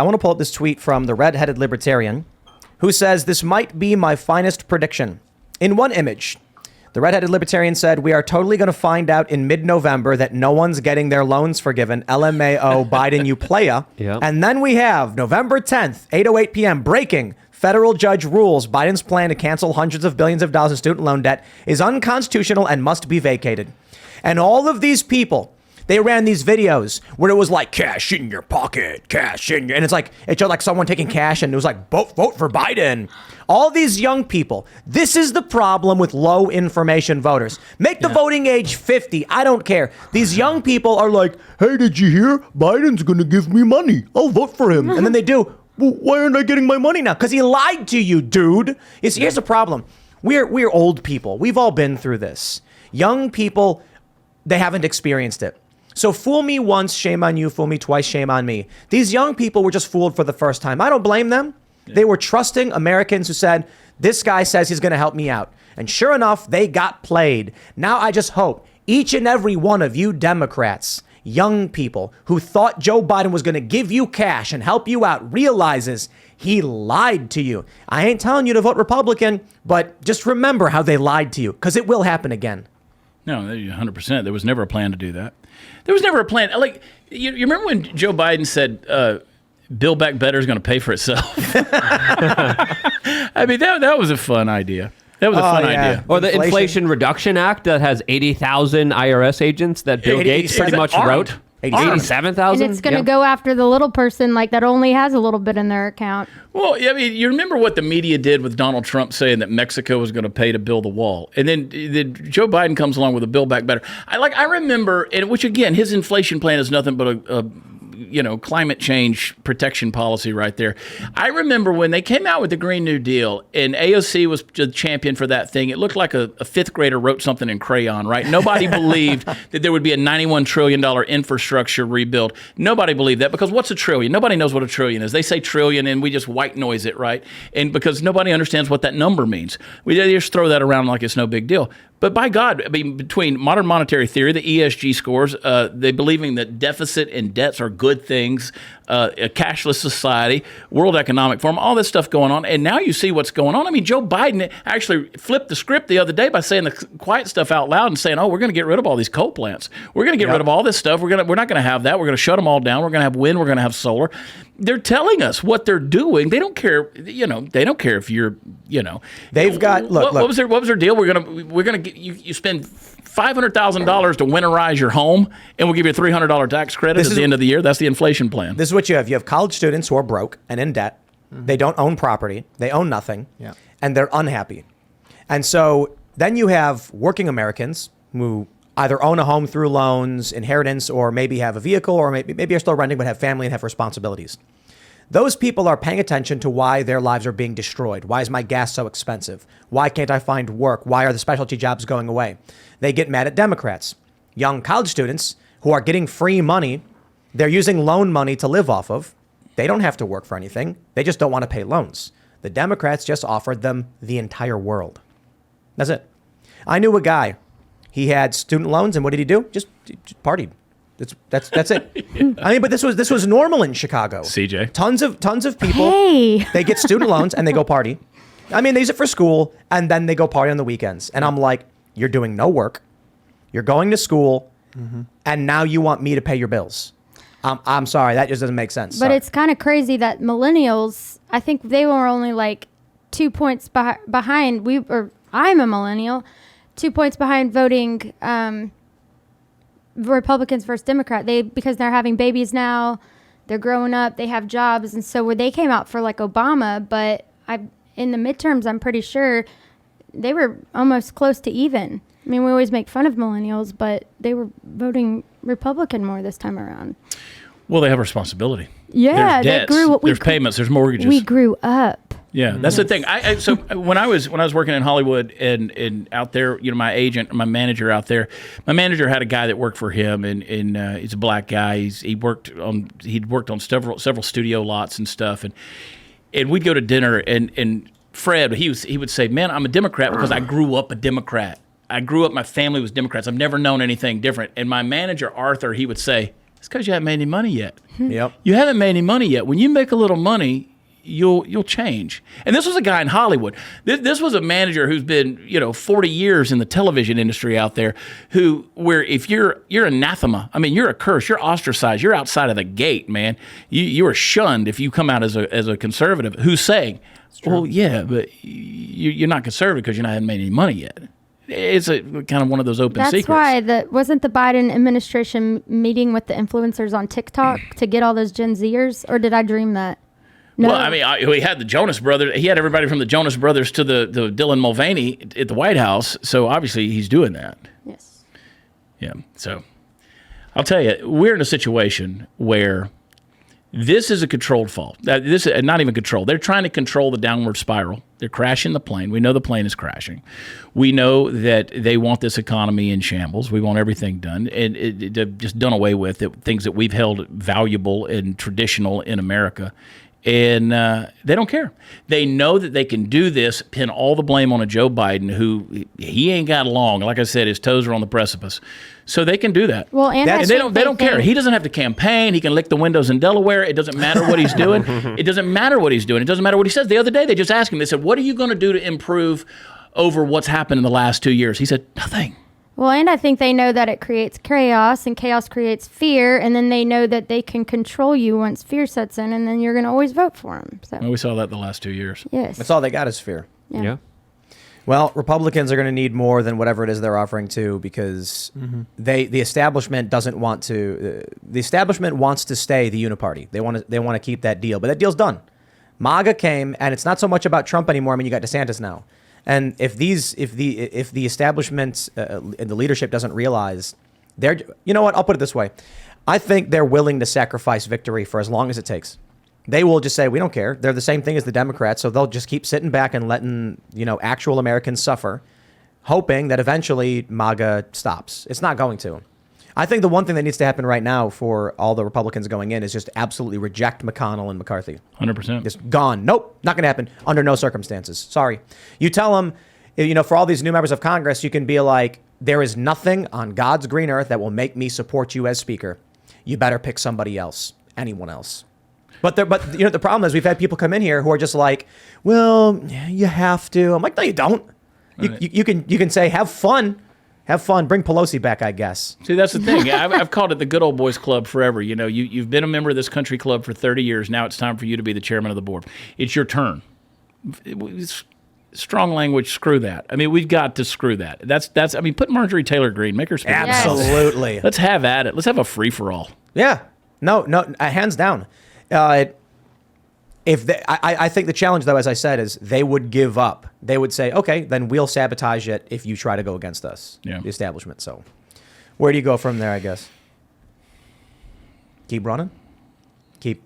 I want to pull up this tweet from the red-headed libertarian who says, this might be my finest prediction. In one image, the red-headed libertarian said, we are totally going to find out in mid-November that no one's getting their loans forgiven. LMAO, Biden, you playa. Yep. And then we have November 10th, 8:08 p.m., breaking. Federal judge rules Biden's plan to cancel hundreds of billions of dollars in student loan debt is unconstitutional and must be vacated. And all of these people, they ran these videos where it was like cash in your pocket, cash in your, and it showed like someone taking cash and it was like vote for Biden. All these young people, this is the problem with low information voters. Make the voting age 50. I don't care. These young people are like, hey, did you hear? Biden's going to give me money. I'll vote for him. And then they do. Well, why aren't I getting my money now? Because he lied to you, dude. Here's the problem. We're old people. We've all been through this. Young people, they haven't experienced it. So fool me once, shame on you. Fool me twice, shame on me. These young people were just fooled for the first time. I don't blame them. Yeah. They were trusting Americans who said, this guy says he's going to help me out. And sure enough, they got played. Now I just hope each and every one of you Democrats, young people who thought Joe Biden was going to give you cash and help you out realizes he lied to you. I ain't telling you to vote Republican, but just remember how they lied to you, because it will happen again. No, 100%. There was never a plan to do that. There was never a plan. Like, you remember when Joe Biden said, Build Back Better is going to pay for itself? I mean, that was a fun idea. That was a fun idea. Or the Inflation Reduction Act that has 80,000 IRS agents that Bill Gates pretty much wrote. 87,000? And it's going to go after the little person like that only has a little bit in their account. Well, I mean, you remember what the media did with Donald Trump saying that Mexico was going to pay to build a wall. And then Joe Biden comes along with a Build Back Better. I remember, and which again, his inflation plan is nothing but a climate change protection policy right there. I remember when they came out with the Green New Deal and AOC was the champion for that thing. It looked like a fifth grader wrote something in crayon, right? Nobody believed that there would be a $91 trillion infrastructure rebuild. Nobody believed that, because what's a trillion? Nobody knows what a trillion is. They say trillion and we just white noise it, right? And because nobody understands what that number means. We just throw that around like it's no big deal. But by God, I mean, between modern monetary theory, the ESG scores, they believing that deficit and debts are good things, a cashless society, World Economic Forum, all this stuff going on. And now you see what's going on. I mean, Joe Biden actually flipped the script the other day by saying the quiet stuff out loud and saying, oh, we're going to get rid of all these coal plants. We're going to get rid of all this stuff. We're not going to have that. We're going to shut them all down. We're going to have wind. We're going to have solar. They're telling us what they're doing. They don't care. They don't care if you're, They've got, look. What was their deal? We're going to you spend $500,000 to winterize your home, and we'll give you a $300 tax credit at the end of the year. That's the inflation plan. This is what you have. You have college students who are broke and in debt. Mm-hmm. They don't own property. They own nothing. Yeah. And they're unhappy. And so then you have working Americans who either own a home through loans, inheritance, or maybe have a vehicle, or maybe are still renting but have family and have responsibilities. Those people are paying attention to why their lives are being destroyed. Why is my gas so expensive? Why can't I find work? Why are the specialty jobs going away? They get mad at Democrats. Young college students who are getting free money, they're using loan money to live off of. They don't have to work for anything. They just don't want to pay loans. The Democrats just offered them the entire world. That's it. I knew a guy. He had student loans, and what did he do? Just partied. That's it. I mean, but this was normal in Chicago. CJ. Tons of people. Hey. They get student loans and they go party. I mean, they use it for school and then they go party on the weekends. And I'm like, you're doing no work. You're going to school, and now you want me to pay your bills. I'm sorry, that just doesn't make sense. But it's kind of crazy that millennials, I think they were only like 2 points behind. I'm a millennial, 2 points behind voting Republicans versus Democrat. Because they're having babies now, they're growing up, they have jobs, and so where they came out for like Obama, but in the midterms, I'm pretty sure they were almost close to even. I mean, we always make fun of millennials, but they were voting Republican more this time around. Well, they have responsibility. Yeah, there's debts, there's payments, there's mortgages. We grew up. Yeah, that's the thing. So when I was working in Hollywood and out there, my agent, my manager out there, my manager had a guy that worked for him, and he's a black guy. He'd worked on several studio lots and stuff, and we'd go to dinner, and Fred, he would say, "Man, I'm a Democrat because I grew up a Democrat. I grew up, my family was Democrats. I've never known anything different." And my manager, Arthur, he would say, It's because you haven't made any money yet. Yep. You haven't made any money yet. When you make a little money, you'll change. And this was a guy in Hollywood. This was a manager who's been 40 years in the television industry out there. Where if you're anathema, I mean you're a curse. You're ostracized. You're outside of the gate, man. You are shunned if you come out as a conservative. Who's saying, well, yeah, but you're not conservative because you haven't made any money yet. It's a kind of one of those open secrets. That's why wasn't the Biden administration meeting with the influencers on TikTok to get all those Gen Zers, or did I dream that? No. Well, I mean, he had the Jonas Brothers. He had everybody from the Jonas Brothers to the Dylan Mulvaney at the White House. So obviously he's doing that. Yes. Yeah. So I'll tell you, we're in a situation where this is a controlled fall. This is not even controlled. They're trying to control the downward spiral. They're crashing the plane. We know the plane is crashing. We know that they want this economy in shambles. We want everything done and just done away with things that we've held valuable and traditional in America. And they don't care. They know that they can do this, pin all the blame on a Joe Biden who he ain't got long. Like I said, his toes are on the precipice. So they can do that. Well, and they don't care. He doesn't have to campaign. He can lick the windows in Delaware. It doesn't matter what he's doing. It doesn't matter what he's doing. It doesn't matter what he says. The other day they just asked him, they said, what are you going to do to improve over what's happened in the last 2 years? He said, nothing. Well, and I think they know that it creates chaos, and chaos creates fear, and then they know that they can control you once fear sets in, and then you're going to always vote for them. So. Well, we saw that the last 2 years. Yes. That's all they got is fear. Yeah. Well, Republicans are going to need more than whatever it is they're offering too, because the establishment doesn't want to. The establishment wants to stay the uniparty. They want to keep that deal, but that deal's done. MAGA came, and it's not so much about Trump anymore. I mean, you got DeSantis now. And if the establishment and the leadership doesn't realize, you know what? I'll put it this way: I think they're willing to sacrifice victory for as long as it takes. They will just say, we don't care. They're the same thing as the Democrats, so they'll just keep sitting back and letting actual Americans suffer, hoping that eventually MAGA stops. It's not going to. I think the one thing that needs to happen right now for all the Republicans going in is just absolutely reject McConnell and McCarthy. 100%. Just gone. Nope, not going to happen under no circumstances. Sorry. You tell them, for all these new members of Congress, you can be like, there is nothing on God's green earth that will make me support you as speaker. You better pick somebody else, anyone else. But the problem is we've had people come in here who are just like, well, you have to. I'm like, no, you don't. You can say, have fun. Have fun. Bring Pelosi back, I guess. See, that's the thing. I've called it the good old boys club forever. You've been a member of this country club for 30 years. Now it's time for you to be the chairman of the board. It's your turn. It's strong language. Screw that. I mean, we've got to screw that. That's. I mean, put Marjorie Taylor Greene. Make her speak. Absolutely. Let's have at it. Let's have a free for all. Yeah. No. Hands down. I think the challenge, though, as I said, is they would give up. They would say, okay, then we'll sabotage it if you try to go against us, the establishment. So where do you go from there, I guess? Keep running? Keep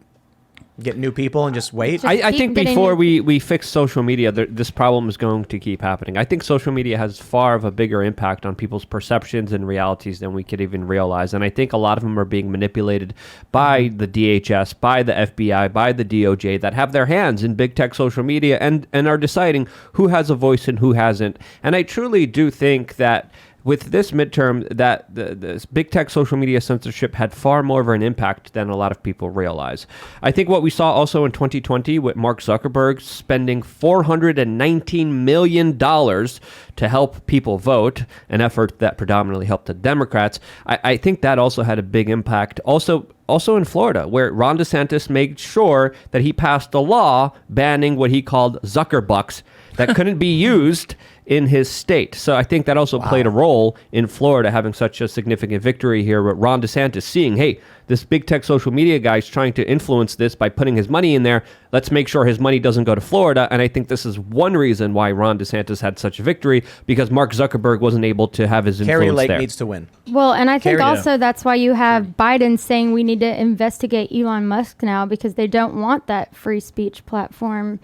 getting new people and just wait? I think before we fix social media, this problem is going to keep happening. I think social media has far of a bigger impact on people's perceptions and realities than we could even realize. And I think a lot of them are being manipulated by the DHS, by the FBI, by the DOJ that have their hands in big tech social media and are deciding who has a voice and who hasn't. And I truly do think that with this midterm, that the big tech social media censorship had far more of an impact than a lot of people realize. I think what we saw also in 2020 with Mark Zuckerberg spending $419 million to help people vote, an effort that predominantly helped the Democrats, I think that also had a big impact. Also in Florida, where Ron DeSantis made sure that he passed a law banning what he called Zuckerbucks that couldn't be used in his state. So I think that also played a role in Florida having such a significant victory here with Ron DeSantis seeing, hey, this big tech social media guy is trying to influence this by putting his money in there. Let's make sure his money doesn't go to Florida. And I think this is one reason why Ron DeSantis had such a victory, because Mark Zuckerberg wasn't able to have his influence Carrie Lake there. needs to win. Well, and I think also that's why you have Biden saying we need to investigate Elon Musk now, because they don't want that free speech platform.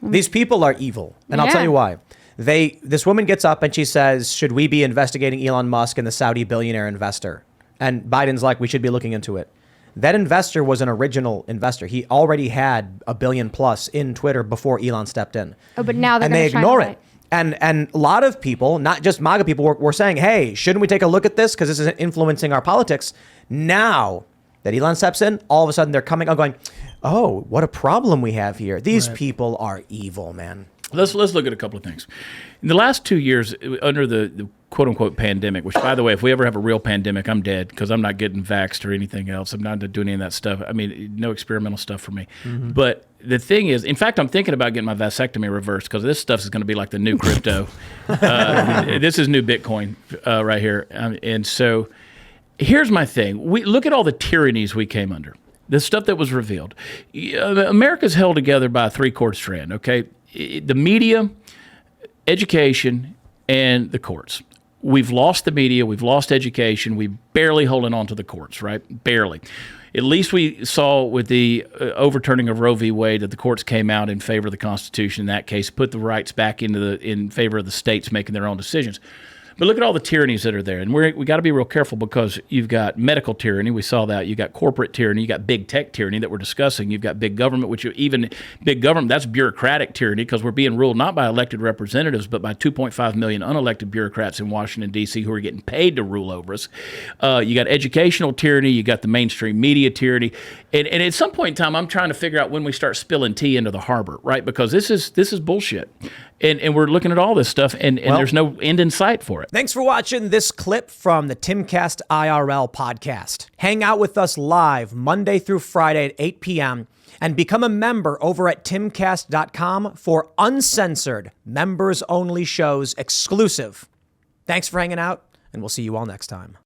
These people are evil. And I'll tell you why. This woman gets up and she says, should we be investigating Elon Musk and the Saudi billionaire investor? And Biden's like, we should be looking into it. That investor was an original investor. He already had $1 billion plus in Twitter before Elon stepped in. Oh, but now they ignore it. And a lot of people, not just MAGA people, were saying, hey, shouldn't we take a look at this because this is influencing our politics? Now that Elon steps in, all of a sudden they're coming out going, oh, what a problem we have here. These people are evil, man. Let's look at a couple of things. In the last 2 years, under the quote-unquote pandemic, which, by the way, if we ever have a real pandemic, I'm dead because I'm not getting vaxxed or anything else. I'm not doing any of that stuff. I mean, no experimental stuff for me. But the thing is, in fact, I'm thinking about getting my vasectomy reversed because this stuff is going to be like the new crypto. This is new Bitcoin right here. And so here's my thing. We look at all the tyrannies we came under, the stuff that was revealed. America's held together by a three-chord strand, okay? The media, education, and the courts. We've lost the media. We've lost education. We're barely holding on to the courts, right? Barely. At least we saw with the overturning of Roe v. Wade that the courts came out in favor of the Constitution in that case, put the rights back in favor of the states making their own decisions. But look at all the tyrannies that are there. And we got to be real careful because you've got medical tyranny. We saw that. You got corporate tyranny. You got big tech tyranny that we're discussing. You've got big government, which even big government, that's bureaucratic tyranny because we're being ruled not by elected representatives, but by 2.5 million unelected bureaucrats in Washington, D.C. who are getting paid to rule over us. You got educational tyranny. You got the mainstream media tyranny. And at some point in time, I'm trying to figure out when we start spilling tea into the harbor, right? Because this is bullshit. And we're looking at all this stuff, and there's no end in sight for it. Thanks for watching this clip from the Timcast IRL podcast. Hang out with us live Monday through Friday at 8 p.m. and become a member over at timcast.com for uncensored, members-only shows exclusive. Thanks for hanging out, and we'll see you all next time.